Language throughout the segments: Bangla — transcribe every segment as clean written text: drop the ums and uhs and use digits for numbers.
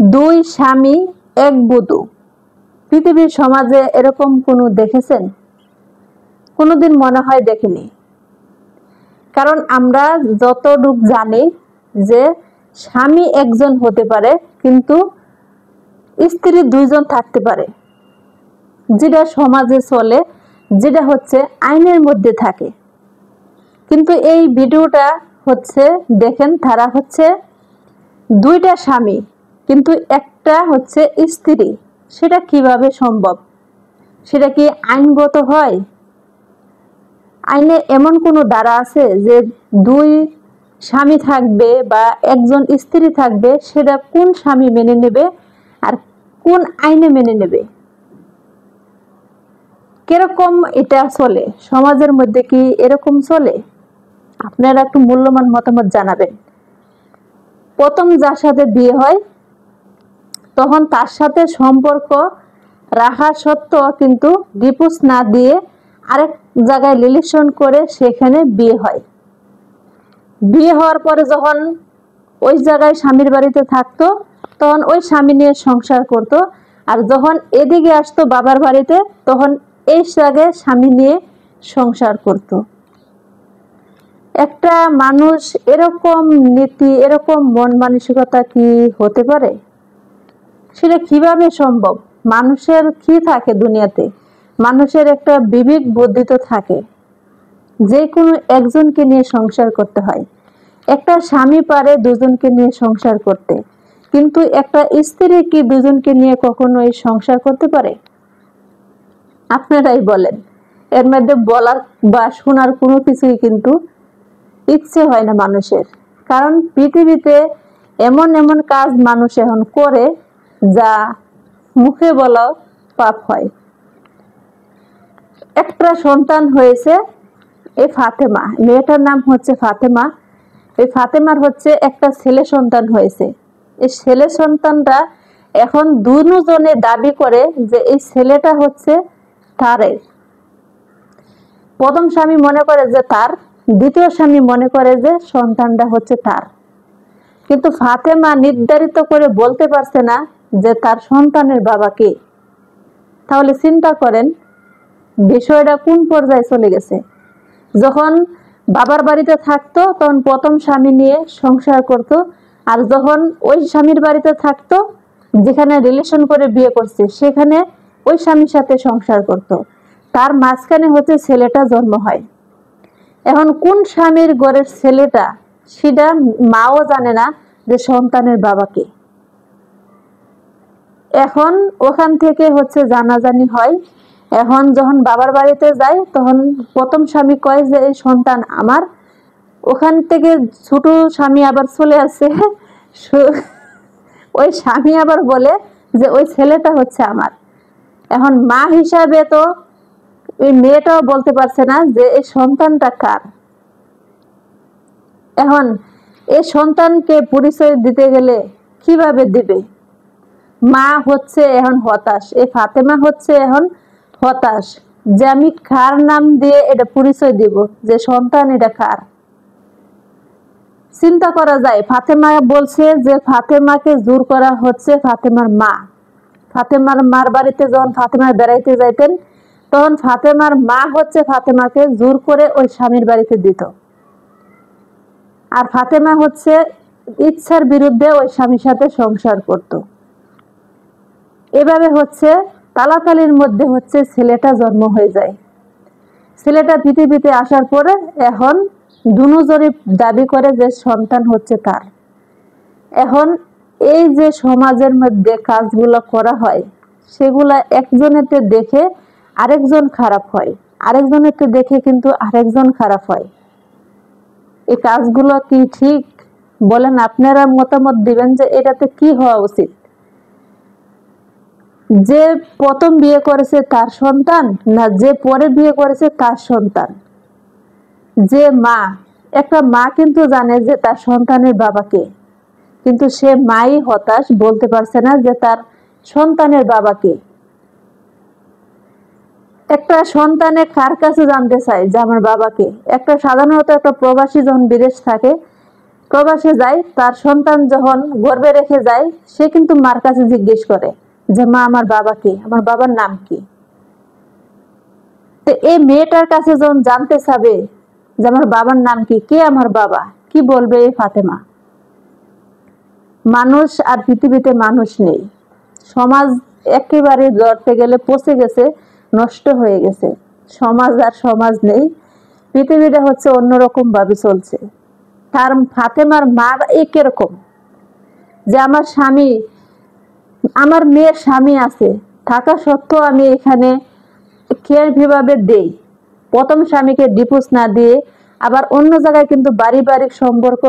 দুই স্বামী এক বধূ। পৃথিবীর সমাজে এরকম কোনো দেখেছেন? কোনোদিন মনে হয় দেখিনি। কারণ আমরা যতটুক জানি যে স্বামী একজন হতে পারে, কিন্তু স্ত্রী দুইজন থাকতে পারে, যেটা সমাজে চলে, যেটা হচ্ছে আইনের মধ্যে থাকে। কিন্তু এই ভিডিওটা হচ্ছে দেখেন, তারা হচ্ছে দুইটা স্বামী কিন্তু একটা হচ্ছে স্ত্রী। সেটা কিভাবে সম্ভব? সেটা কি আইনগত হয়? আইনে এমন কোনো ধারা আছে যে দুই স্বামী থাকবে বা একজন স্ত্রী থাকবে, সেটা কোন স্বামী মেনে নেবে আর কোন আইনে মেনে নেবে? কিরকম এটা চলে? সমাজের মধ্যে কি এরকম চলে? আপনারা একটু মূল্যবান মতামত জানাবেন। প্রথম যার সাথে বিয়ে হয়, তখন তার সাথে সম্পর্ক রাখা সত্ত্বেও কিন্তু ডিভোর্স না দিয়ে আরেক জায়গায় রিলেশন করে সেখানে বিয়ে হয়। বিয়ে হওয়ার পরে যখন ওই জায়গায় স্বামীর বাড়িতে থাকতো, তখন ওই স্বামী নিয়ে সংসার করত। আর যখন এদিকে আসতো বাবার বাড়িতে, তখন এই জায়গায় স্বামী নিয়ে সংসার করত। একটা মানুষ এরকম নীতি, এরকম মন মানসিকতা কি হতে পারে? সেটা কিভাবে সম্ভব? মানুষের কি থাকে দুনিয়াতে? মানুষের একটা বিবেক বুদ্ধি তো থাকে, যে কোনো একজনকে নিয়ে সংসার করতে হয়। একটা স্বামী পারে দুজনকে নিয়ে সংসার করতে, কিন্তু একটা স্ত্রী কি দুজনকে নিয়ে কখনোই সংসার করতে পারে? আপনারাই বলেন। এর মধ্যে বলার বা শোনার কোনো কিছুই কিন্তু ইচ্ছে হয় না মানুষের। কারণ পৃথিবীতে এমন এমন কাজ মানুষ এখন করে যা মুখে বলা পাপ হয়। একটা সন্তান হয়েছে, এই ফাতেমা, মেয়েটার নাম হচ্ছে ফাতেমা। এই ফাতেমার হচ্ছে একটা ছেলে সন্তান হয়েছে। এই ছেলে সন্তানটা এখন দুজনে দাবি করে যে এই ছেলেটা হচ্ছে তারের। প্রথম স্বামী মনে করে যে তার, দ্বিতীয় স্বামী মনে করে যে সন্তানটা হচ্ছে তার। কিন্তু ফাতেমা নির্ধারিত করে বলতে পারছে না যে তার সন্তানের বাবা কে। তাহলে চিন্তা করেন বিষয়টা কোন পর্যায়ে চলে গেছে। যখন বাবার বাড়িতে থাকতো, তখন প্রথম স্বামী নিয়ে সংসার করত। আর যখন ওই স্বামীর বাড়িতে থাকতো, যেখানে রিলেশন করে বিয়ে করছে, সেখানে ওই স্বামীর সাথে সংসার করত। তার মাঝখানে হচ্ছে ছেলেটা জন্ম হয়। এখন কোন স্বামীর ঘরের ছেলেটা, সেটা মাও জানে না যে সন্তানের বাবাকে। এখন ওখান থেকে হচ্ছে জানাজানি হয়। এখন যখন বাবার বাড়িতে যায়, তখন প্রথম স্বামী কয় যে এই সন্তান আমার। ওখান থেকে ছোট স্বামী আবার চলে আসে, ওই স্বামী আবার বলে যে ওই ছেলেটা হচ্ছে আমার। এখন মা হিসাবে তো ওই মেয়েটাও বলতে পারছে না যে এই সন্তানটা কার। এখন এই সন্তানকে পরিচয় দিতে গেলে কিভাবে দিবে? মা হচ্ছে এখন হতাশ, এই ফাতেমা হচ্ছে এখন হতাশ যে আমি কার নাম দিয়ে এটা পরিচয় দিব, যে সন্তান এটা কার। চিন্তা করা যায়, ফাতেমা বলছে যে ফাতেমাকে জোর করা হচ্ছে ফাতেমার মা। ফাতেমার মার বাড়িতে যখন ফাতেমা বেড়াইতে যাইতেন, তখন ফাতেমার মা হচ্ছে ফাতেমাকে জোর করে ওই স্বামীর বাড়িতে দিত। আর ফাতেমা হচ্ছে ইচ্ছার বিরুদ্ধে ওই স্বামীর সাথে সংসার করত। এভাবে হচ্ছে তালাতালির মধ্যে হচ্ছে ছেলেটা জন্ম হয়ে যায়। ছেলেটা পৃথিবীতে আসার পরে এখন দুজনই দাবি করে যে সন্তান হচ্ছে তার। এখন এই যে সমাজের মধ্যে কাজগুলো করা হয়, সেগুলা একজনেতে দেখে আরেকজন খারাপ হয়, আরেকজনেতে দেখে কিন্তু আরেকজন খারাপ হয়। এই কাজগুলো কি ঠিক? বলেন, আপনারা মতামত দিবেন যে এটাতে কি হওয়া উচিত। যে প্রথম বিয়ে করেছে তার সন্তান, না যে পরে বিয়ে করেছে তার সন্তান? যে মা, একটা মা কিন্তু জানে যে তার সন্তানের বাবাকে, কিন্তু সে মাই হতাশ, বলতে পারছে না যে তার সন্তানের বাবাকে। একটা সন্তানে কার কাছে জানতে চায় যে আমার বাবাকে? একটা সাধারণত একটা প্রবাসী যখন বিদেশ থাকে, প্রবাসে যায়, তার সন্তান যখন গর্ভে রেখে যায়, সে কিন্তু মার কাছে জিজ্ঞেস করে যে মা আমার বাবা কে, আমার বাবার নাম কি। তো এই মেয়েটার কাছে যখন জানতে চাবে যে আমার বাবার নাম কি, কে আমার বাবা, কি বলবে এই ফাতেমা? মানুষ আর পৃথিবীতে মানুষ নেই। সমাজ একেবারে ধরতে গেলে পচে গেছে, নষ্ট হয়ে গেছে। সমাজ আর সমাজ নেই, পৃথিবীটা হচ্ছে অন্যরকম ভাবে চলছে। তার ফাতেমার মার একরকম যে আমার স্বামী, আমার মেয়ের স্বামী আছে থাকা সত্ত্বেও আমি এখানে কিভাবে দেই। প্রথম স্বামীকে ডিভোর্স না দিয়ে আবার অন্য জায়গায় কিন্তু পারিবারিক সম্পর্ক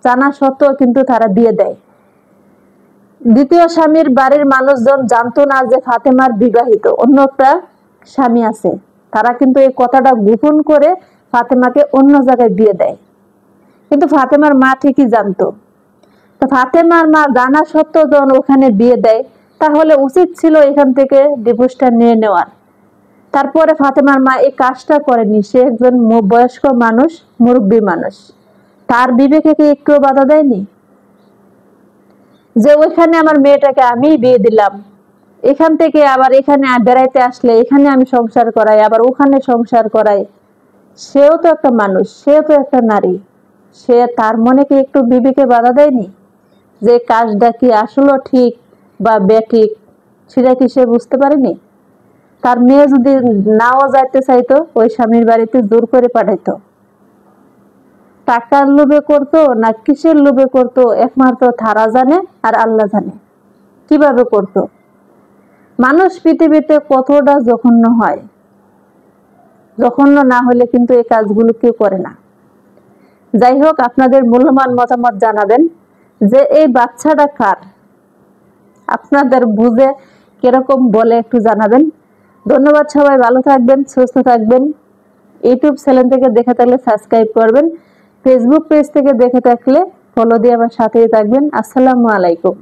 জানা সত্ত্বেও কিন্তু তারা বিয়ে দেয়। দ্বিতীয় স্বামীর বাড়ির মানুষজন জানতো না যে ফাতেমার বিবাহিত অন্য একটা স্বামী আছে, তারা কিন্তু এই কথাটা গোপন করে ফাতেমাকে অন্য জায়গায় বিয়ে দেয়। কিন্তু ফাতেমার মা ঠিকই জানতো। তো ফাতেমার মা জানা সত্ত্বেও যখন ওখানে বিয়ে দেয়, তাহলে উচিত ছিল এখান থেকে ডিভোর্সটা নিয়ে নেওয়ার। তারপরে ফাতেমার মা এই কাজটা করেনি। সে একজন বয়স্ক মানুষ, মুরব্বী মানুষ, তার বিবেকে কি একটু বাধা দেয়নি যে ওইখানে আমার মেয়েটাকে আমি বিয়ে দিলাম, এখান থেকে আবার এখানে বেড়াইতে আসলে এখানে আমি সংসার করাই, আবার ওখানে সংসার করাই। সেও তো একটা মানুষ, সেও তো একটা নারী, সে তার মনে কি একটু বিবেকে বাধা দেয়নি যে কাজটা কি আসলে ঠিক বা বেঠিক, সেটা কি সে বুঝতে পারেনি? তার মেয়ে যদি নাও যাইতে চাইতো, ওই স্বামীর বাড়িতে জোর করে পাঠাইতো। টাকার লোভে করতো না কিসের লোভে করতো, একমাত্র তারা জানে আর আল্লাহ জানে কিভাবে করতো। মানুষ পৃথিবীতে কতটা জঘন্য হয়, জঘন্য না হলে কিন্তু এই কাজগুলো কেউ করে না। যাই হোক, আপনাদের মূল্যবান মতামত জানাবেন যে এই বাচ্চাটা কার, আপনাদের বুঝে কিরকম বলে একটু জানাবেন। ধন্যবাদ, সবাই ভালো থাকবেন, সুস্থ থাকবেন। ইউটিউব চ্যানেল থেকে দেখে থাকলে সাবস্ক্রাইব করবেন, ফেসবুক পেজ থেকে দেখে থাকলে ফলো দিয়ে আমার সাথেই থাকবেন। আসসালামু আলাইকুম।